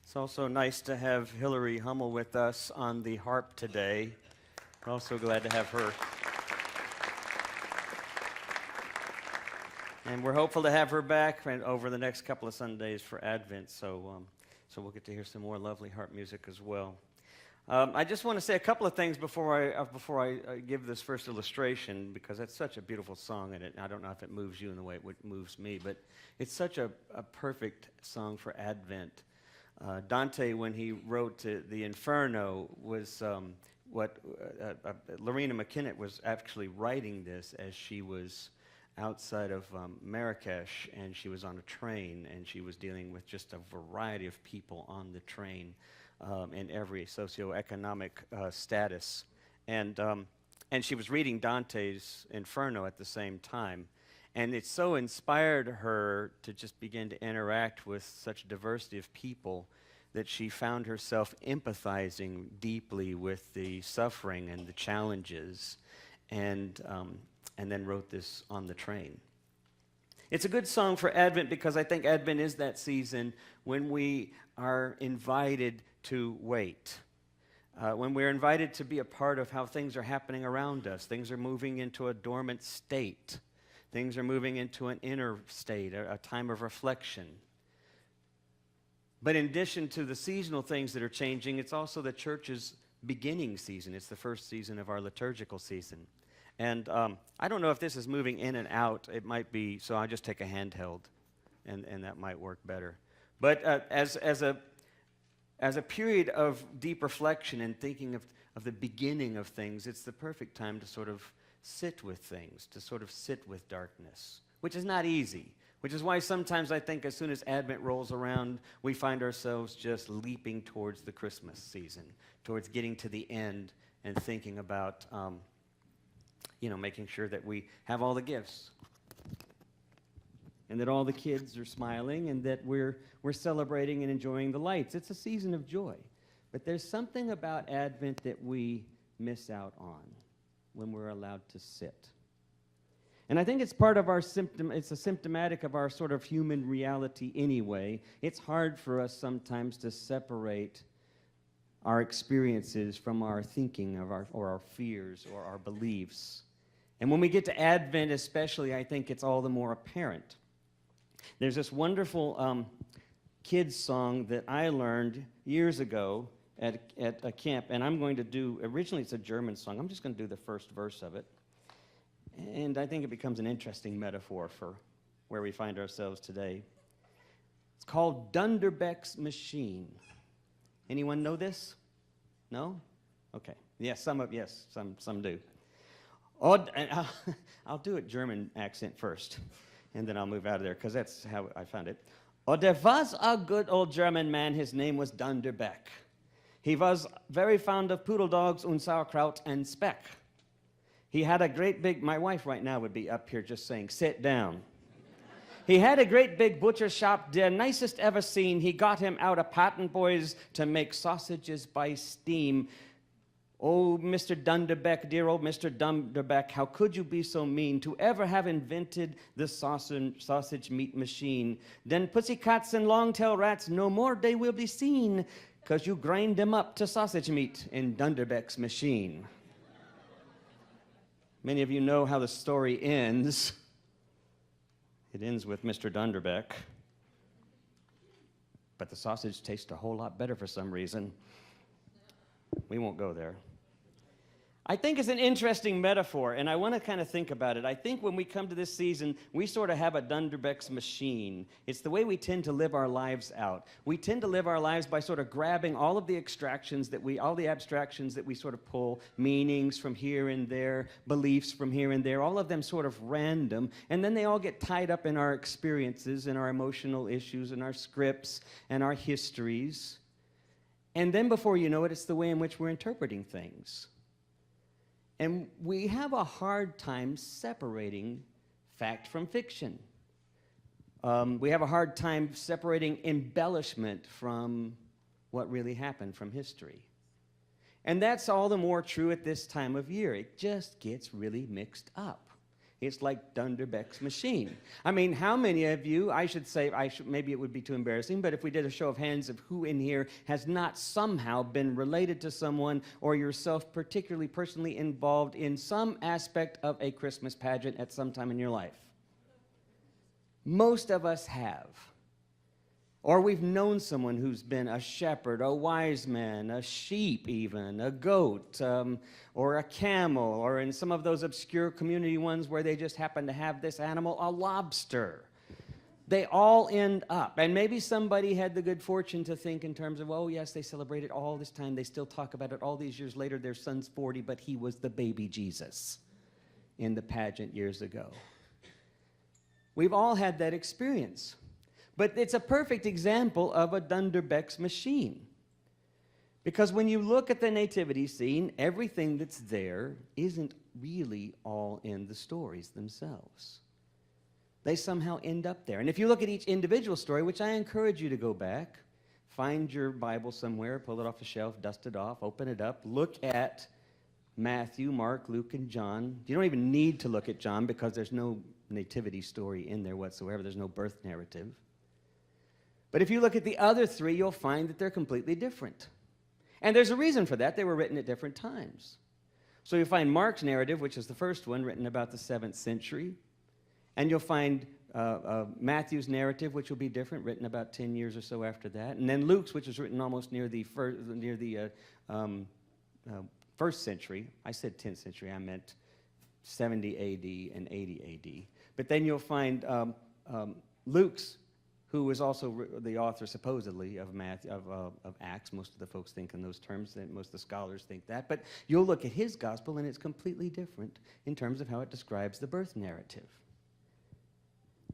It's also nice to have Hillary Hummel with us on the harp today. We're also glad to have her. And we're hopeful to have her back over the next couple of Sundays for Advent, so we'll get to hear some more lovely harp music as well. I just want to say a couple of things before I give this first illustration, because that's such a beautiful song, and I don't know if it moves you in the way it moves me, but it's such a perfect song for Advent. Dante, when he wrote the Inferno, was Lorena McKennitt was actually writing this as she was outside of Marrakesh, and she was on a train, and she was dealing with just a variety of people on the train in every socioeconomic status. And she was reading Dante's Inferno at the same time. And it so inspired her to just begin to interact with such diversity of people that she found herself empathizing deeply with the suffering and the challenges, and then wrote this on the train. It's a good song for Advent because I think Advent is that season when we are invited to wait. When we're invited to be a part of how things are happening around us. Things are moving into a dormant state. Things are moving into an inner state, a time of reflection. But in addition to the seasonal things that are changing, it's also the church's beginning season. It's the first season of our liturgical season. And I don't know if this is moving in and out. It might be, so I'll just take a handheld, and that might work better. But as a period of deep reflection and thinking of the beginning of things, it's the perfect time to sort of sit with things, to sort of sit with darkness, which is not easy, which is why sometimes I think as soon as Advent rolls around, we find ourselves just leaping towards the Christmas season, towards getting to the end and thinking about, making sure that we have all the gifts and that all the kids are smiling and that we're celebrating and enjoying the lights. It's a season of joy. But there's something about Advent that we miss out on when we're allowed to sit. And I think it's part of our it's a symptomatic of our sort of human reality anyway. It's hard for us sometimes to separate our experiences from our thinking or our fears or our beliefs. And when we get to Advent especially, I think it's all the more apparent. There's this wonderful kids song that I learned years ago at a camp, and I'm going to do, originally it's a German song. I'm just going to do the first verse of it. And I think it becomes an interesting metaphor for where we find ourselves today. It's called Dunderbeck's Machine. Anyone know this? No? Okay. Yes, some do. I'll do it German accent first, and then I'll move out of there, because that's how I found it. Oh, there was a good old German man. His name was Dunderbeck. He was very fond of poodle dogs and sauerkraut and speck. He had a great big, my wife right now would be up here just saying, sit down. He had a great big butcher shop, the nicest ever seen. He got him out of patent boys to make sausages by steam. Oh, Mr. Dunderbeck, dear old Mr. Dunderbeck, how could you be so mean to ever have invented the sausage meat machine? Then pussycats and long-tailed rats no more they will be seen, 'cause you grind them up to sausage meat in Dunderbeck's machine. Many of you know how the story ends. It ends with Mr. Dunderbeck. But the sausage tastes a whole lot better for some reason. We won't go there. I think it's an interesting metaphor, and I want to kind of think about it. I think when we come to this season, we sort of have a Dunderbeck's machine. It's the way we tend to live our lives out. We tend to live our lives by sort of grabbing all of the abstractions that we sort of pull, meanings from here and there, beliefs from here and there, all of them sort of random, and then they all get tied up in our experiences and our emotional issues and our scripts and our histories. And then before you know it, it's the way in which we're interpreting things. And we have a hard time separating fact from fiction. We have a hard time separating embellishment from what really happened from history. And that's all the more true at this time of year. It just gets really mixed up. It's like Dunderbeck's machine. I mean, how many of you, maybe it would be too embarrassing, but if we did a show of hands of who in here has not somehow been related to someone or yourself particularly personally involved in some aspect of a Christmas pageant at some time in your life? Most of us have. Or we've known someone who's been a shepherd, a wise man, a sheep even, a goat, or a camel, or in some of those obscure community ones where they just happen to have this animal, a lobster. They all end up. And maybe somebody had the good fortune to think in terms of, oh, yes, they celebrated all this time. They still talk about it all these years later. Their son's 40, but he was the baby Jesus in the pageant years ago. We've all had that experience. But it's a perfect example of a Dunderbeck's machine. Because when you look at the nativity scene, everything that's there isn't really all in the stories themselves. They somehow end up there. And if you look at each individual story, which I encourage you to go back, find your Bible somewhere, pull it off the shelf, dust it off, open it up, look at Matthew, Mark, Luke, and John. You don't even need to look at John because there's no nativity story in there whatsoever. There's no birth narrative. But if you look at the other three, you'll find that they're completely different. And there's a reason for that. They were written at different times. So you'll find Mark's narrative, which is the first one, written about the 7th century. And you'll find Matthew's narrative, which will be different, written about 10 years or so after that. And then Luke's, which was written almost near the first century. I said 10th century. I meant 70 A.D. and 80 A.D. But then you'll find Luke's, who was also the author, supposedly, of Acts. Most of the folks think in those terms, most of the scholars think that. But you'll look at his gospel, and it's completely different in terms of how it describes the birth narrative.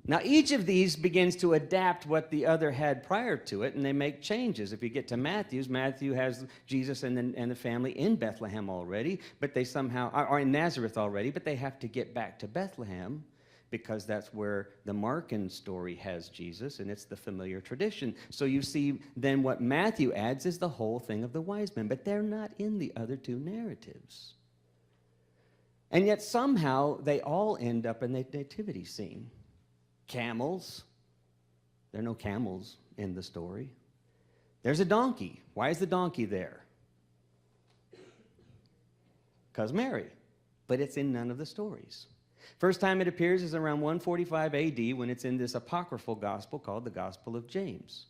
Now, each of these begins to adapt what the other had prior to it, and they make changes. If you get to Matthew has Jesus and the family in Bethlehem already, but they somehow are in Nazareth already, but they have to get back to Bethlehem, because that's where the Markan story has Jesus, and it's the familiar tradition. So you see, then what Matthew adds is the whole thing of the wise men, but they're not in the other two narratives. And yet somehow they all end up in the nativity scene. Camels. There are no camels in the story. There's a donkey. Why is the donkey there? Because Mary. But it's in none of the stories. First time it appears is around 145 A.D. when it's in this apocryphal gospel called the Gospel of James.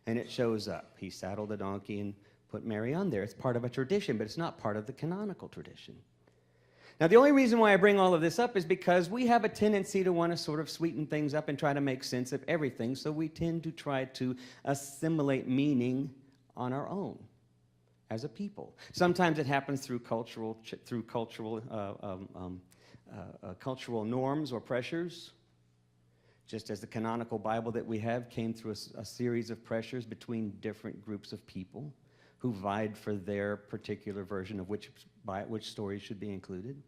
And it shows up. He saddled a donkey and put Mary on there. It's part of a tradition, but it's not part of the canonical tradition. Now, the only reason why I bring all of this up is because we have a tendency to want to sort of sweeten things up and try to make sense of everything, so we tend to try to assimilate meaning on our own as a people. Sometimes it happens through cultural norms or pressures, just as the canonical Bible that we have came through a series of pressures between different groups of people who vied for their particular version of which stories should be included.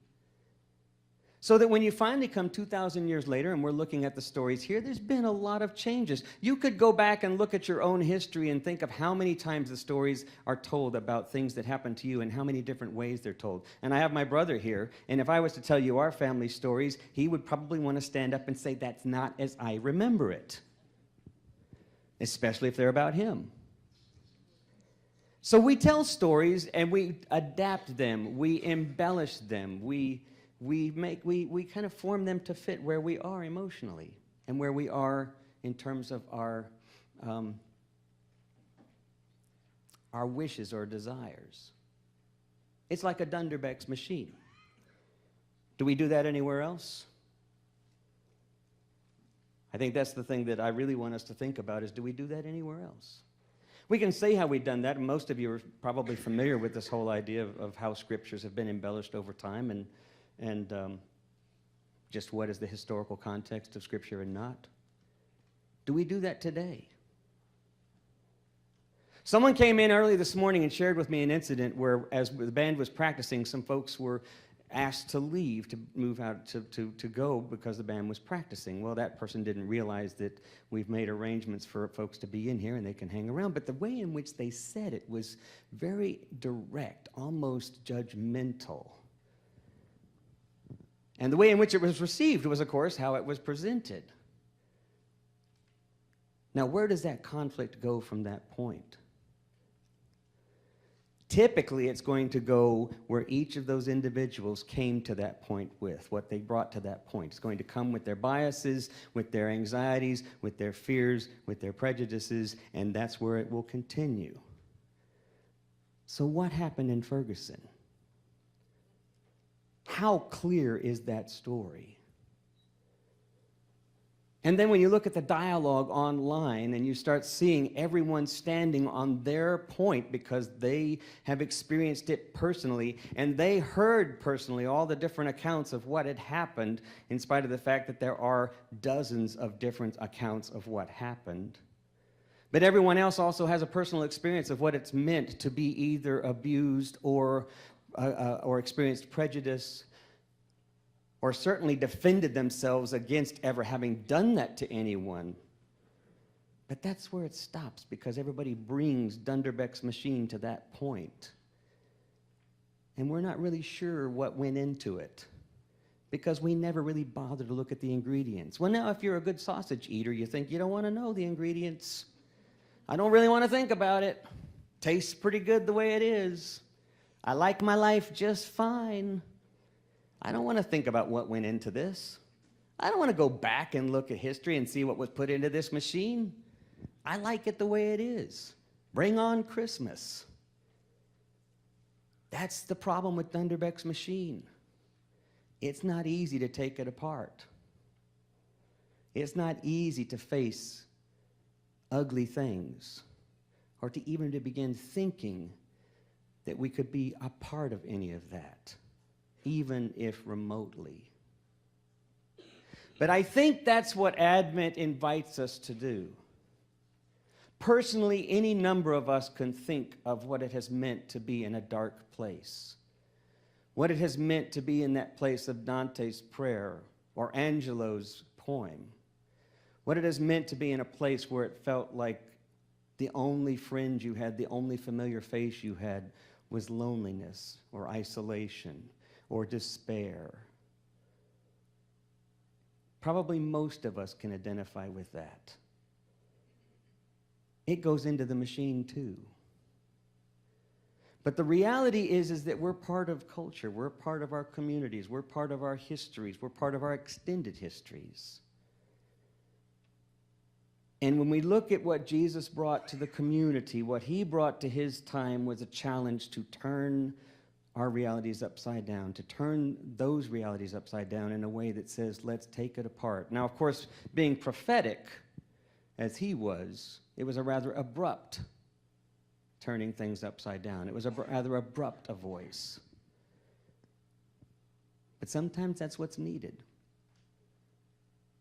So that when you finally come 2,000 years later and we're looking at the stories here, there's been a lot of changes. You could go back and look at your own history and think of how many times the stories are told about things that happened to you and how many different ways they're told. And I have my brother here, and if I was to tell you our family stories, he would probably want to stand up and say, that's not as I remember it, especially if they're about him. So we tell stories and we adapt them, we embellish them, we kind of form them to fit where we are emotionally and where we are in terms of our wishes or desires. It's like a Dunderbeck's machine. Do we do that anywhere else? I think that's the thing that I really want us to think about is, do we do that anywhere else? We can say how we've done that, and most of you are probably familiar with this whole idea of how scriptures have been embellished over time and just what is the historical context of Scripture and not. Do we do that today? Someone came in early this morning and shared with me an incident where, as the band was practicing, some folks were asked to leave, to move out, to go because the band was practicing. Well, that person didn't realize that we've made arrangements for folks to be in here and they can hang around. But the way in which they said it was very direct, almost judgmental. And the way in which it was received was, of course, how it was presented. Now, where does that conflict go from that point? Typically, it's going to go where each of those individuals came to that point with, what they brought to that point. It's going to come with their biases, with their anxieties, with their fears, with their prejudices, and that's where it will continue. So what happened in Ferguson? How clear is that story? And then when you look at the dialogue online and you start seeing everyone standing on their point because they have experienced it personally and they heard personally all the different accounts of what had happened, in spite of the fact that there are dozens of different accounts of what happened. But everyone else also has a personal experience of what it's meant to be either abused or experienced prejudice, or certainly defended themselves against ever having done that to anyone. But that's where it stops, because everybody brings Dunderbeck's machine to that point. And we're not really sure what went into it, because we never really bother to look at the ingredients. Well, now, if you're a good sausage eater, you think you don't want to know the ingredients. I don't really want to think about it. Tastes pretty good the way it is. I like my life just fine. I don't want to think about what went into this. I don't want to go back and look at history and see what was put into this machine. I like it the way it is. Bring on Christmas. That's the problem with Dunderbeck's machine. It's not easy to take it apart. It's not easy to face ugly things, or to even to begin thinking that we could be a part of any of that, even if remotely. But I think that's what Advent invites us to do. Personally, any number of us can think of what it has meant to be in a dark place, what it has meant to be in that place of Dante's prayer or Angelo's poem, what it has meant to be in a place where it felt like the only friend you had, the only familiar face you had, was loneliness or isolation or despair. Probably most of us can identify with that. It goes into the machine too. But the reality is that we're part of culture, we're part of our communities, we're part of our histories, we're part of our extended histories. And when we look at what Jesus brought to the community, what he brought to his time was a challenge to turn our realities upside down, to turn those realities upside down in a way that says, let's take it apart. Now, of course, being prophetic, as he was, it was a rather abrupt turning things upside down. It was a rather abrupt a voice. But sometimes that's what's needed.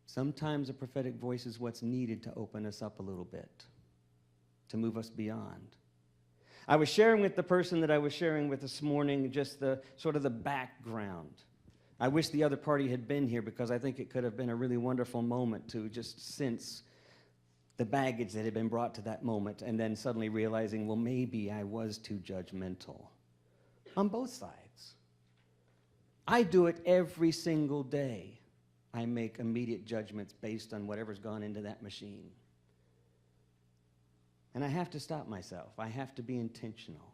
Sometimes a prophetic voice is what's needed to open us up a little bit, to move us beyond. I was sharing with the person that I was sharing with this morning just the sort of the background. I wish the other party had been here, because I think it could have been a really wonderful moment to just sense the baggage that had been brought to that moment, and then suddenly realizing, well, maybe I was too judgmental on both sides. I do it every single day. I make immediate judgments based on whatever's gone into that machine. And I have to stop myself. I have to be intentional.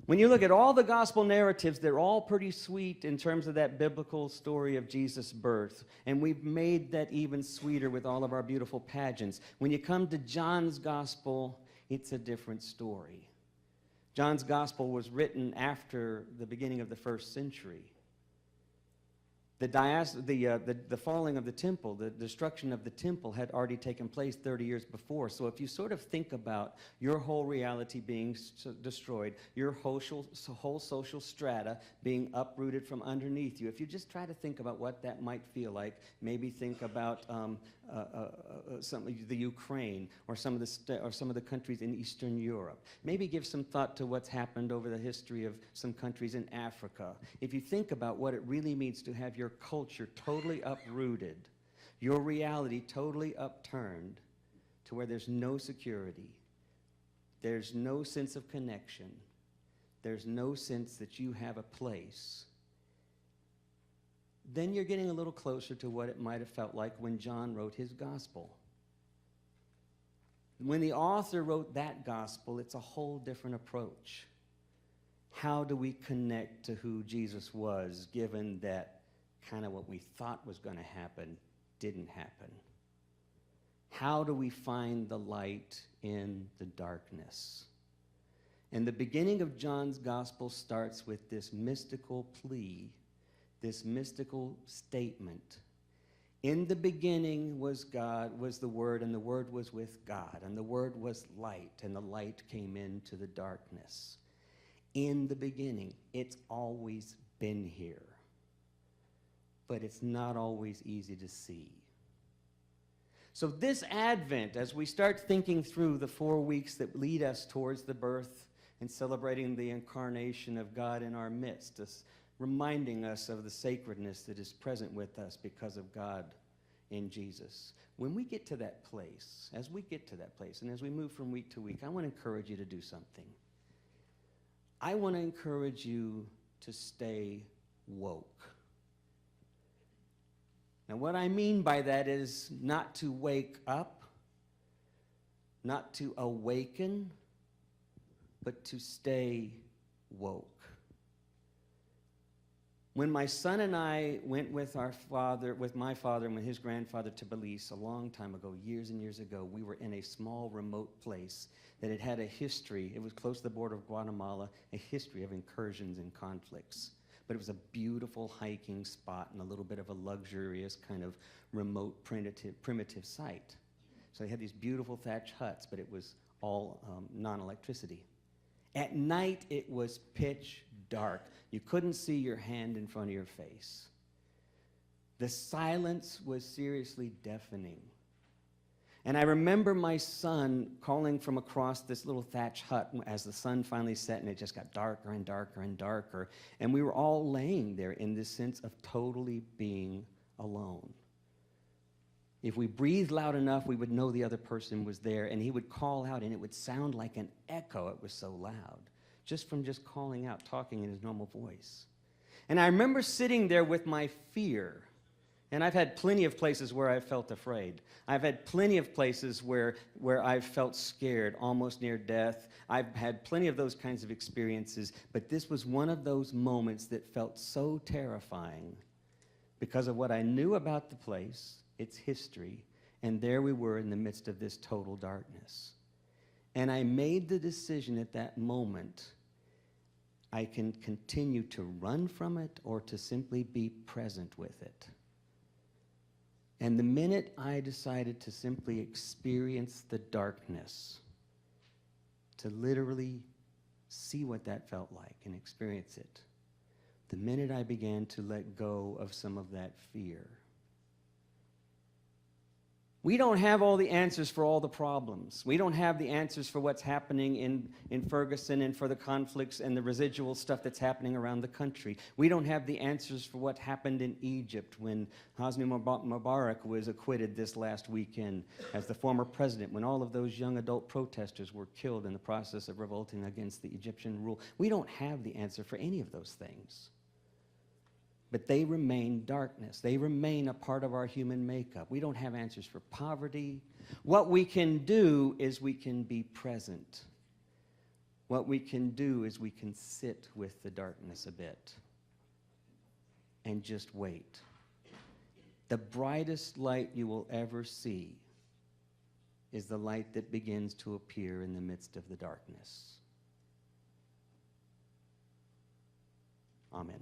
When you look at all the gospel narratives, they're all pretty sweet in terms of that biblical story of Jesus' birth. And we've made that even sweeter with all of our beautiful pageants. When you come to John's gospel, it's a different story. John's gospel was written after the beginning of the first century. The falling of the temple, the destruction of the temple had already taken place 30 years before. So if you sort of think about your whole reality being destroyed, your whole social strata being uprooted from underneath you, if you just try to think about what that might feel like, maybe think about some of the Ukraine or some of the countries in Eastern Europe. Maybe give some thought to what's happened over the history of some countries in Africa. If you think about what it really means to have your culture totally uprooted, your reality totally upturned to where there's no security, there's no sense of connection, there's no sense that you have a place, then you're getting a little closer to what it might have felt like when John wrote his gospel. When the author wrote that gospel, it's a whole different approach. How do we connect to who Jesus was, given that kind of what we thought was going to happen didn't happen? How do we find the light in the darkness? And the beginning of John's gospel starts with this mystical plea, this mystical statement. In the beginning was God, was the Word, and the Word was with God, and the Word was light, and the light came into the darkness. In the beginning, it's always been here, but it's not always easy to see. So this Advent, as we start thinking through the 4 weeks that lead us towards the birth and celebrating the incarnation of God in our midst, reminding us of the sacredness that is present with us because of God in Jesus. When we get to that place, as we get to that place, and as we move from week to week, I want to encourage you to do something. I want to encourage you to stay woke. Now, what I mean by that is not to wake up, not to awaken, but to stay woke. When my son and I went with my father and with his grandfather to Belize a long time ago, years and years ago, we were in a small remote place that had a history. It was close to the border of Guatemala, a history of incursions and conflicts. But it was a beautiful hiking spot and a little bit of a luxurious kind of remote primitive site. So they had these beautiful thatch huts, but it was all non-electricity. At night, it was pitch dark. You couldn't see your hand in front of your face. The silence was seriously deafening. And I remember my son calling from across this little thatch hut as the sun finally set and it just got darker and darker and darker. And we were all laying there in this sense of totally being alone. If we breathed loud enough, we would know the other person was there, and he would call out and it would sound like an echo. It was so loud, just from calling out, talking in his normal voice. And I remember sitting there with my fear. And I've had plenty of places where I felt afraid. I've had plenty of places where I've felt scared, almost near death. I've had plenty of those kinds of experiences, but this was one of those moments that felt so terrifying because of what I knew about the place, its history, and there we were in the midst of this total darkness. And I made the decision at that moment, I can continue to run from it or to simply be present with it. And the minute I decided to simply experience the darkness, to literally see what that felt like and experience it, the minute I began to let go of some of that fear. We don't have all the answers for all the problems. We don't have the answers for what's happening in Ferguson and for the conflicts and the residual stuff that's happening around the country. We don't have the answers for what happened in Egypt when Hosni Mubarak was acquitted this last weekend as the former president, when all of those young adult protesters were killed in the process of revolting against the Egyptian rule. We don't have the answer for any of those things. But they remain darkness. They remain a part of our human makeup. We don't have answers for poverty. What we can do is we can be present. What we can do is we can sit with the darkness a bit and just wait. The brightest light you will ever see is the light that begins to appear in the midst of the darkness. Amen.